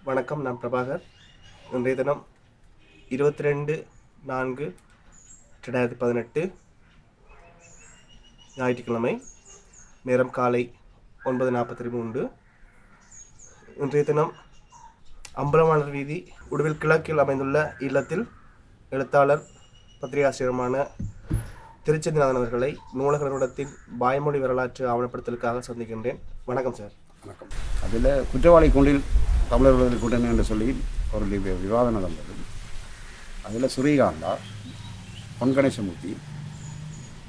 வணக்கம், நான் பிரபாகர். இன்றைய தினம் 22/4/2018 ஞாயிற்றுக்கிழமை. நேரம் காலை 9:43. இன்றைய தினம் அம்பலவாணர் வீதி உடுவில் கிழக்கில் அமைந்துள்ள இல்லத்தில் எழுத்தாளர் பத்திரிகாசிரியருமான திருச்செந்திநாதன் அவர்களை நூலக நிறுவனத்தின் வாய்மொழி வரலாற்று ஆவணப்படுத்தலுக்காக சந்திக்கின்றேன். வணக்கம் சார். வணக்கம். அதில் குற்றவாளி கூண்டில் தமிழர் விடுதலை கூட்டணி என்று சொல்லி ஒரு விவாதம் நடந்தது. அதில் ஸ்ரீகாந்தா, பொன்கணேசமூர்த்தி,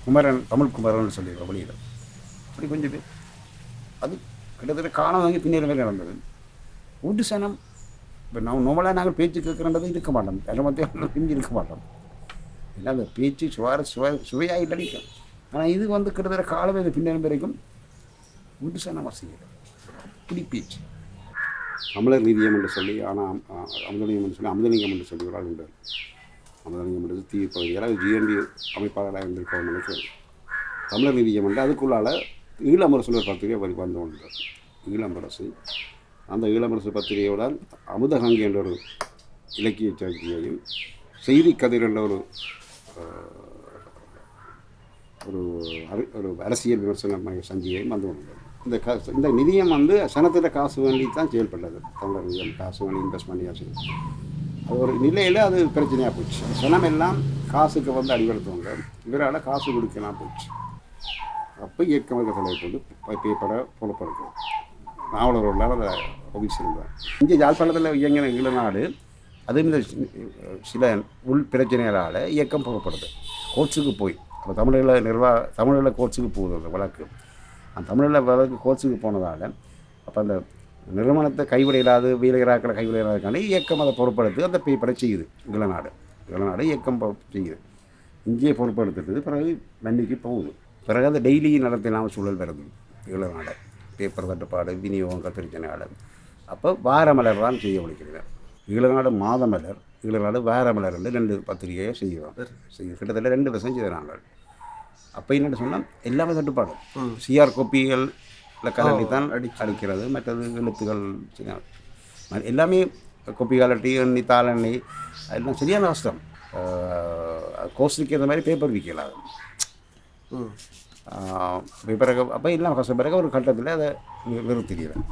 குமரன், தமிழ் குமரன் சொல்லி வெளியிட அப்படி கொஞ்சம் பேர் அது கிட்டத்தட்ட காண வாங்கி பின்னேற மாதிரி நடந்தது. ஒரு சனம் இப்போ நார்மலாக நாங்கள் பேச்சு கேட்குறன்றது இருக்க மாட்டோம், எல்லாத்தையும் பிரிஞ்சு இருக்க மாட்டோம். இல்லை அந்த பேச்சு சுவையாகிட்டு அடிக்கும். ஆனால் இது கிட்டத்தட்ட காலமே இது பின்னேறும் வரைக்கும் ஒரு சனம் வசிக்கிறது இப்படி பேச்சு. தமிழர் நீதியம் என்று சொல்லி, ஆனால் அமுதலிங்கம் என்று சொல்லி அமுதலிங்கம் என்று சொல்லி ஒரு ஆள் உண்டு. அமுதலிங்கம் என்று தீவு பகுதியில் ஜிஎன்பி அமைப்பாளராக இருந்திருக்கோம் நினைக்கிறேன். தமிழர் நீதியம் என்று அதுக்குள்ளால் ஈழமரசு பத்திரிகை வந்து கொண்டார். ஈழமரசு, அந்த ஈழமரசு பத்திரிகையுடன் அமுதகங்கை என்ற ஒரு இலக்கிய சக்தியையும், செய்தி கதிர் என்ற ஒரு அரசியல் விமர்சன சஞ்சிகையும் வந்து கொண்டார். இந்த நிதியம் சனத்தில் காசு வேண்டி தான் செயல்பட்டது. தமிழர் நிதியம் காசு வேண்டி இன்வெஸ்ட் பண்ணி அது ஒரு நிலையில் அது பிரச்சனையாக போச்சு. சனம் எல்லாம் காசுக்கு அடிபடுத்துவாங்க, இவரால் காசு கொடுக்கலாம் போச்சு. அப்போ இயக்கமாக தலைப்பட்டு பேப்பரை புலப்படுத்தும் நாவலர்களால் அதை ஒபிச்சிருந்தார். இங்கே யாழ்ப்பாணத்தில் இயங்கின ஈழநாடு அது இந்த சில உள் பிரச்சனைகளால் இயக்கம் புலப்படுது. கோர்ட்ஸுக்கு போய் அப்போ தமிழில் கோர்ட்ஸுக்கு போகுது அந்த வழக்கு. அந்த தமிழில் வழக்கு கோர்ட்ஸுக்கு போனதால் அப்போ அந்த நிறுவனத்தை கைவிடையில்லாது வீரராக்களை கைவிடையில்லாதுக்காண்டி இயக்கம் அதை பொறுப்படுத்து அந்த பேப்பரை செய்யுது. ஈழநாடு இயக்கம் செய்யுது. இங்கேயே பொறுப்படுத்துறது. பிறகு வண்டிக்கு போகுது. பிறகு அந்த டெய்லி நடத்தினாமல் சூழல் வருது. ஈழநாடு பேப்பர் தட்டுப்பாடு, விநியோகங்கள் பிரச்சனையால் அப்போ வாரமலர் தான் செய்ய முடிக்கிறார். ஈழநாடு மாதமலர், ஈழநாடு வாரமலர் என்று 2 பத்திரிகையை செய்கிறோம். கிட்டத்தட்ட 2 வருஷம் செய்த நாங்கள். அப்போ என்னென்னு சொன்னால் எல்லாமே தட்டுப்பாடு. சிஆர் கோப்பிகளில் கலட்டி தான் அடிக்கிறது. மற்றது எழுத்துகள் எல்லாமே கொப்பி கலட்டி, எண்ணி, தாளெண்ணி எல்லாம் சரியான கஷ்டம். கோஸ்டுக்கு இந்த மாதிரி பேப்பர் விற்கலாது. பிறகு அப்போ எல்லாம் கஷ்டம். பிறகு ஒரு கட்டத்தில் அதை நிறுத்திக்கிறேன்.